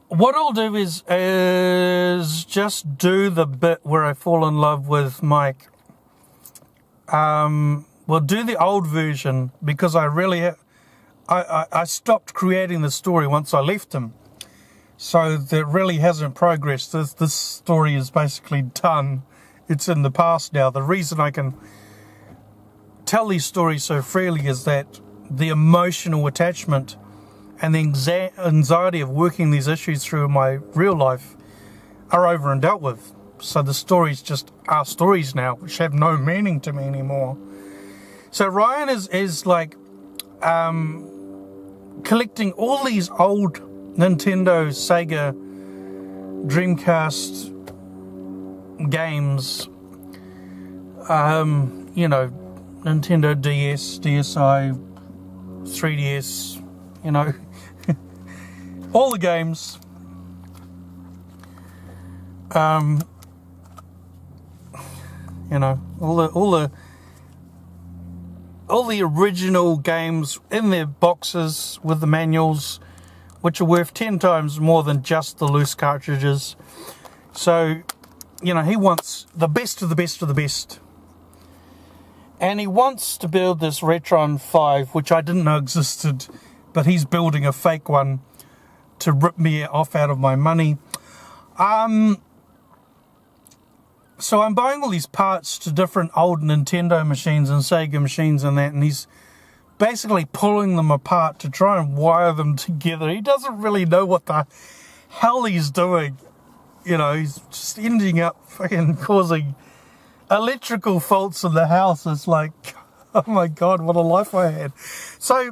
what I'll do is just do the bit where I fall in love with Mike. We'll do the old version because I stopped creating the story once I left him. So that really hasn't progressed. This story is basically done. It's in the past now. The reason I can tell these stories so freely is that the emotional attachment and the anxiety of working these issues through in my real life are over and dealt with. So the stories just are stories now, which have no meaning to me anymore. So Ryan is like collecting all these old Nintendo, Sega, Dreamcast games, Nintendo DS, DSi, 3DS, all the games. All the original games in their boxes with the manuals, which are worth 10 times more than just the loose cartridges. So, he wants the best of the best of the best. And he wants to build this Retron 5, which I didn't know existed, but he's building a fake one to rip me off out of my money. So I'm buying all these parts to different old Nintendo machines and Sega machines and that, and he's basically pulling them apart to try and wire them together. He doesn't really know what the hell he's doing. He's just ending up fucking causing electrical faults in the house. It's like, oh my God, what a life I had. So,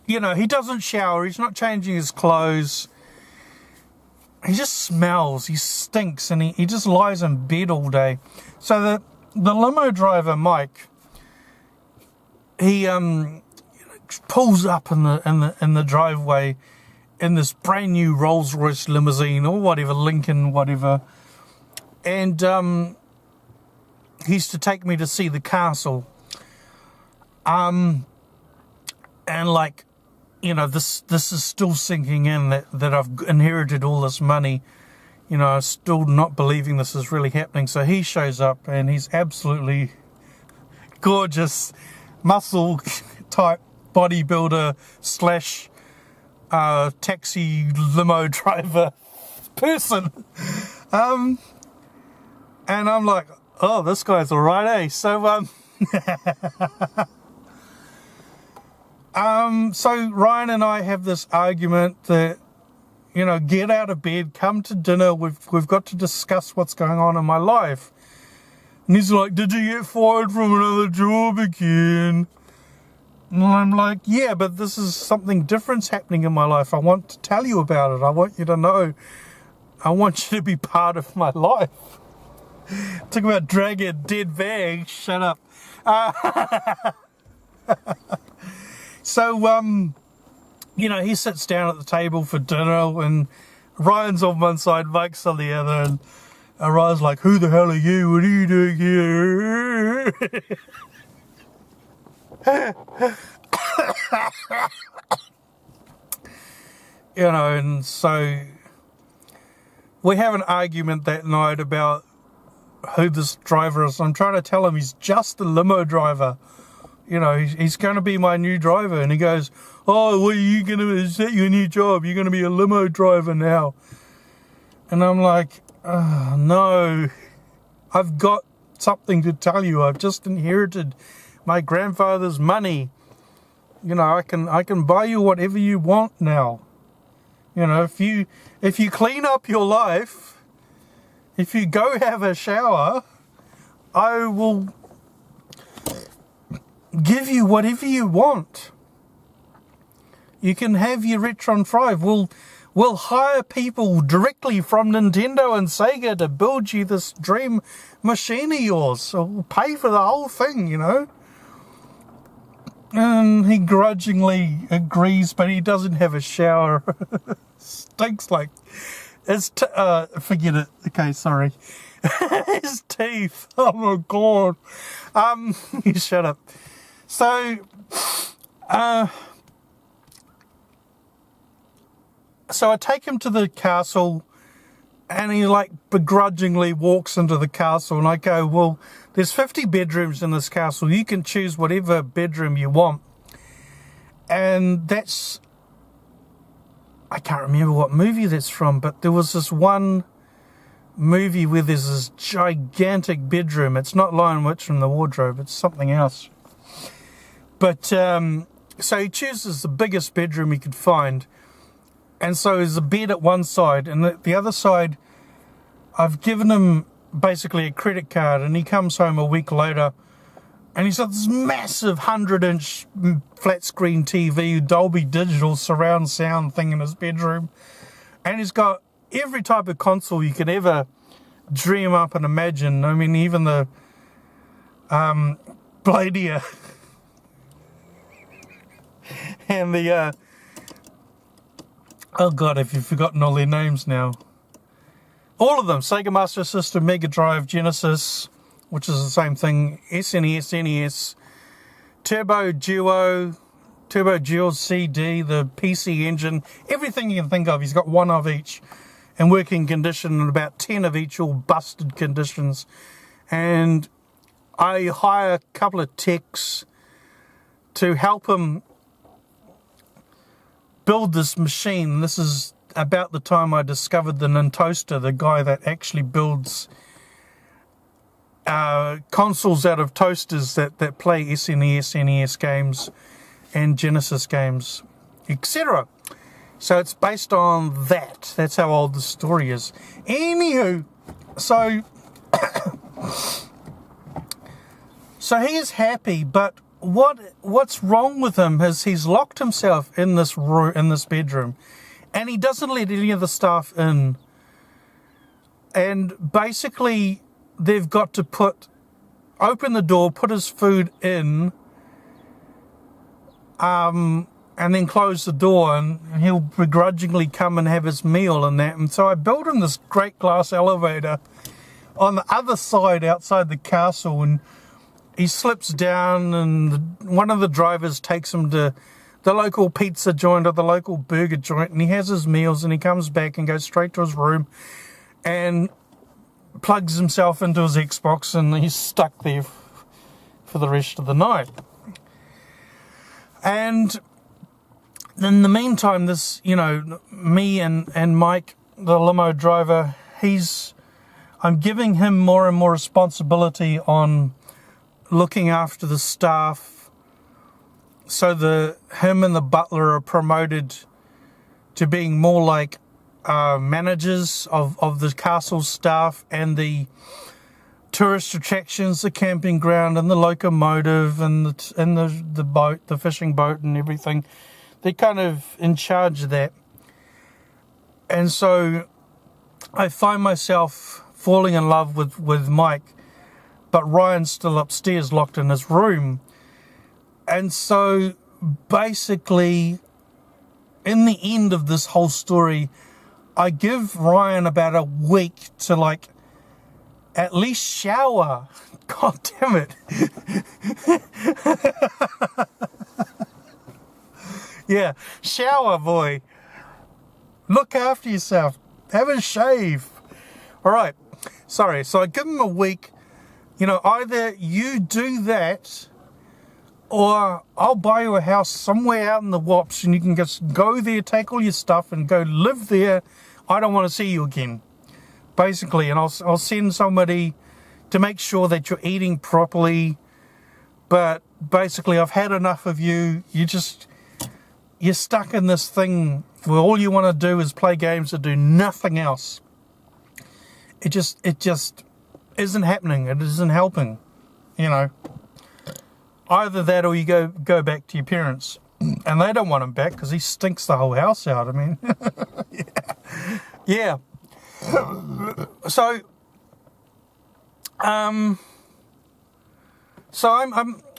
he doesn't shower. He's not changing his clothes. He just smells. He stinks, and he just lies in bed all day. So the limo driver, Mike, he pulls up in the driveway in this brand new Rolls Royce limousine or whatever, Lincoln, whatever, and he's to take me to see the castle. And like, this is still sinking in that I've inherited all this money. I'm still not believing this is really happening. So he shows up and he's absolutely gorgeous, muscle type bodybuilder / taxi limo driver person. And I'm like, oh, this guy's all right, eh? So, so Ryan and I have this argument that, get out of bed, come to dinner. We've got to discuss what's going on in my life. And he's like, did you get fired from another job again? And I'm like, yeah, but this is something different's happening in my life. I want to tell you about it. I want you to know. I want you to be part of my life. Talk about dragging a dead bag. Shut up. So, he sits down at the table for dinner, and Ryan's on one side, Mike's on the other, and Ryan's like, who the hell are you? What are you doing here? And so we have an argument that night about who this driver is. I'm trying to tell him he's just a limo driver. He's going to be my new driver. And he goes, oh, what are you going to, is that your new job? You're going to be a limo driver now. And I'm like, oh, no, I've got something to tell you. I've just inherited my grandfather's money. I can buy you whatever you want now. If you clean up your life, if you go have a shower, I will give you whatever you want. You can have your Retron 5. We'll hire people directly from Nintendo and Sega to build you this dream machine of yours. So we'll pay for the whole thing, And he grudgingly agrees, but he doesn't have a shower. Stinks like... forget it. Okay, sorry. His teeth. Oh my God. You shut up. So, so I take him to the castle, and he like begrudgingly walks into the castle, and I go, well, there's 50 bedrooms in this castle. You can choose whatever bedroom you want. And that's, I can't remember what movie that's from, but there was this one movie where there's this gigantic bedroom. It's not Lion Witch from the Wardrobe, it's something else. But so he chooses the biggest bedroom he could find, and so there's a bed at one side, and the other side I've given him basically a credit card, and he comes home a week later and he's got this massive 100-inch flat screen TV, Dolby Digital surround sound thing in his bedroom, and he's got every type of console you could ever dream up and imagine. I mean, even the Bladia and the oh god, have you forgotten all their names now? All of them: Sega Master System, Mega Drive, Genesis, which is the same thing, SNES, NES, Turbo Duo CD, the PC Engine, everything you can think of. He's got one of each in working condition, and about 10 of each all busted conditions. And I hire a couple of techs to help him build this machine. This is about the time I discovered the Nintoaster, the guy that actually builds consoles out of toasters that play SNES, NES games and Genesis games, etc. So it's based on that. That's how old the story is. Anywho, so so he is happy, but what's wrong with him is he's locked himself in this room, in this bedroom, and he doesn't let any of the staff in. And basically, they've got to open the door, put his food in, and then close the door, and he'll begrudgingly come and have his meal and that. And so I built him this great glass elevator on the other side outside the castle, and he slips down, and one of the drivers takes him to the local pizza joint or the local burger joint, and he has his meals, and he comes back and goes straight to his room and plugs himself into his Xbox, and he's stuck there for the rest of the night. And in the meantime, this, me and Mike, the limo driver, I'm giving him more and more responsibility on looking after the staff, so him and the butler are promoted to being more like managers of the castle staff and the tourist attractions, the camping ground and the locomotive and the boat, the fishing boat and everything. They're kind of in charge of that. And so I find myself falling in love with Mike, but Ryan's still upstairs locked in his room. And so basically, in the end of this whole story, I give Ryan about a week to at least shower. God damn it. Yeah, shower, boy. Look after yourself. Have a shave. All right. Sorry. So I give him a week. Either you do that, or I'll buy you a house somewhere out in the Wops, and you can just go there, take all your stuff, and go live there. I don't want to see you again, basically. And I'll send somebody to make sure that you're eating properly. But basically, I've had enough of you. You're stuck in this thing where all you want to do is play games and do nothing else. It just isn't happening. It isn't helping, Either that, or you go back to your parents, and they don't want him back because he stinks the whole house out. I mean, yeah. So, I'm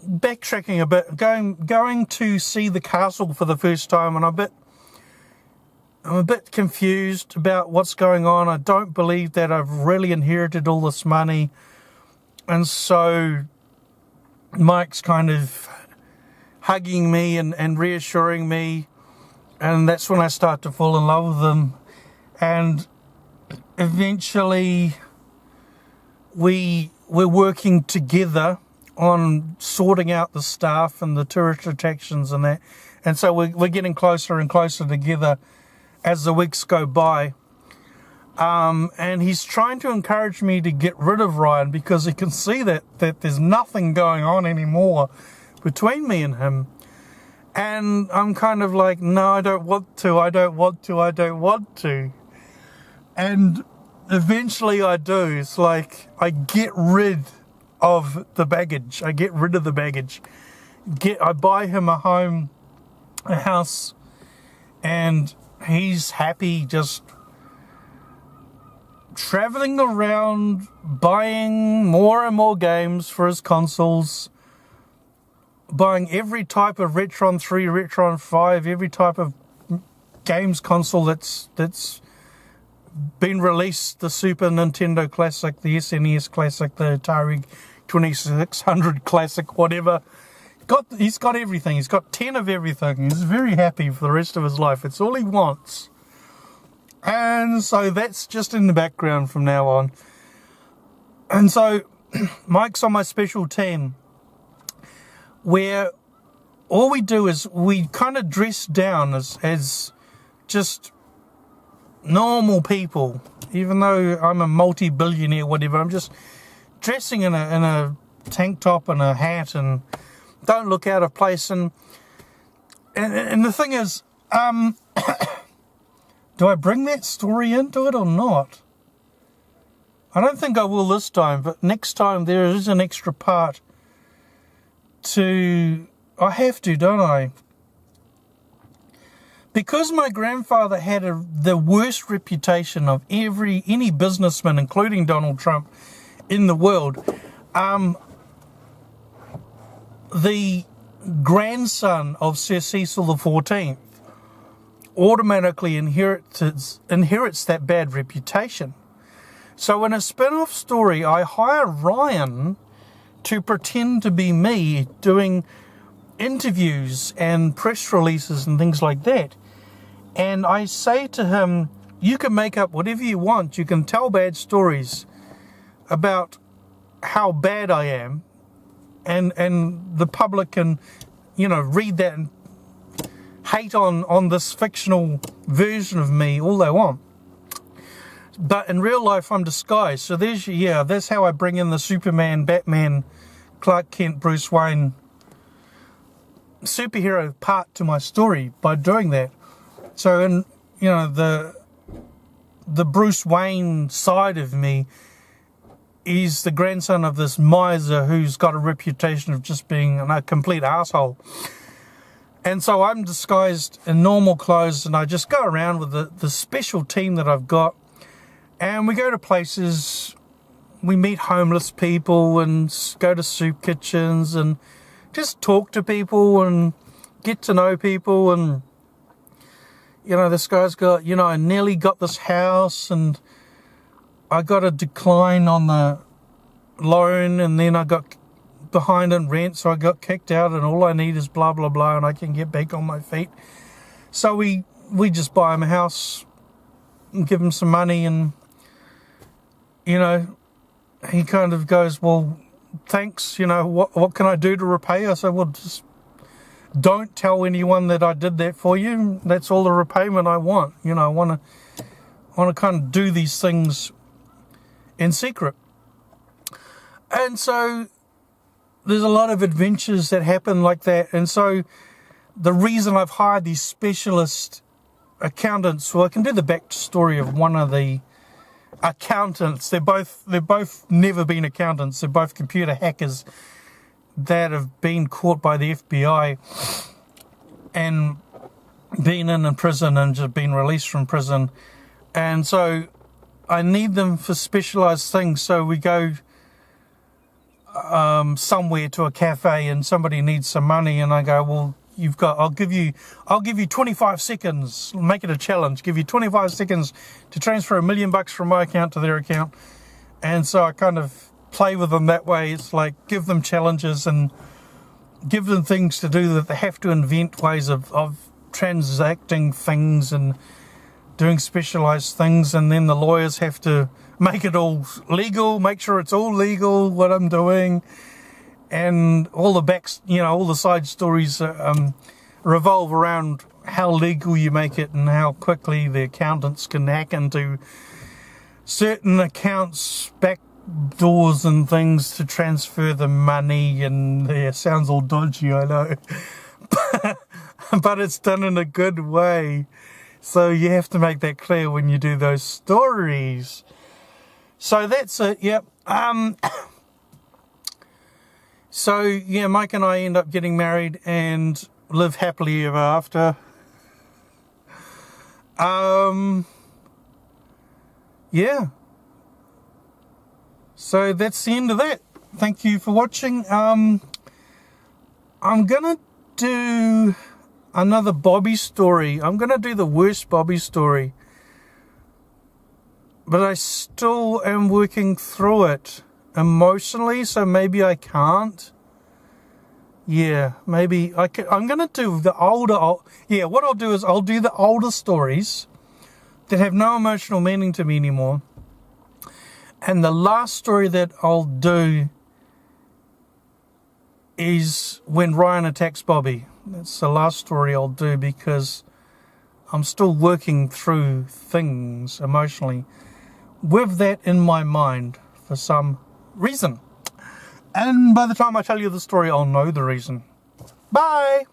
backtracking a bit, going to see the castle for the first time, and I'm a bit confused about what's going on. I don't believe that I've really inherited all this money, and so Mike's kind of hugging me and reassuring me, And that's when I start to fall in love with them. And eventually we're working together on sorting out the staff and the tourist attractions and that. And so we're getting closer and closer together as the weeks go by. And he's trying to encourage me to get rid of Ryan because he can see that there's nothing going on anymore between me and him. And I'm kind of like, no, I don't want to. And eventually I do. It's like I get rid of the baggage. I buy him a house, and he's happy just traveling around, buying more and more games for his consoles, buying every type of Retron 3, Retron 5, every type of games console that's been released, the Super Nintendo Classic, the SNES Classic, the Atari 2600 Classic, whatever. He's got everything. He's got 10 of everything. He's very happy for the rest of his life. It's all he wants. And so that's just in the background from now on. And so Mike's on my special team, where all we do is we kind of dress down as just normal people. Even though I'm a multi-billionaire, whatever, I'm just dressing in a tank top and a hat and don't look out of place. And the thing is, do I bring that story into it or not? I don't think I will this time, but next time there is an extra part I have to, don't I? Because my grandfather had the worst reputation of any businessman, including Donald Trump, in the world, the grandson of Sir Cecil XIV automatically inherits that bad reputation. So in a spin-off story, I hire Ryan to pretend to be me doing interviews and press releases and things like that. And I say to him, you can make up whatever you want. You can tell bad stories about how bad I am, and the public can, read that and hate on this fictional version of me all they want. But in real life, I'm disguised. So that's how I bring in the Superman, Batman, Clark Kent, Bruce Wayne superhero part to my story by doing that. So in the Bruce Wayne side of me is the grandson of this miser who's got a reputation of just being a complete asshole. And so I'm disguised in normal clothes, and I just go around with the special team that I've got, and we go to places. We meet homeless people and go to soup kitchens and just talk to people and get to know people. And this guy's got, I nearly got this house, and I got a decline on the loan, and then I got behind in rent, so I got kicked out, and all I need is blah blah blah, and I can get back on my feet. So we just buy him a house and give him some money, and he kind of goes, well, thanks, what can I do to repay? I said, well, just don't tell anyone that I did that for you. That's all the repayment I want. I want to kind of do these things in secret. And so there's a lot of adventures that happen like that. And so the reason I've hired these specialist accountants, well, I can do the backstory of one of the accountants. They're both never been accountants. They're both computer hackers that have been caught by the FBI and been in prison and just been released from prison. And so I need them for specialized things. So we go somewhere to a cafe and somebody needs some money, and I go, well, I'll give you 25 seconds, make it a challenge, give you 25 seconds to transfer $1 million from my account to their account. And so I kind of play with them that way. It's like, give them challenges and give them things to do that they have to invent ways of transacting things and doing specialized things, and then the lawyers have to make it all legal, make sure it's all legal what I'm doing, and all the all the side stories revolve around how legal you make it and how quickly the accountants can hack into certain accounts, back doors and things to transfer the money, and it sounds all dodgy, I know. But it's done in a good way. So you have to make that clear when you do those stories. So that's it, yep. So yeah, Mike and I end up getting married and live happily ever after. Yeah. So that's the end of that. Thank you for watching. I'm gonna do another Bobby story. I'm gonna do the worst Bobby story, but I still am working through it emotionally, so maybe I can't. Yeah, maybe I can. I'm gonna do the yeah, what I'll do is I'll do the older stories that have no emotional meaning to me anymore. And the last story that I'll do is when Ryan attacks Bobby. That's the last story I'll do, because I'm still working through things emotionally with that in my mind for some reason. And by the time I tell you the story, I'll know the reason. Bye!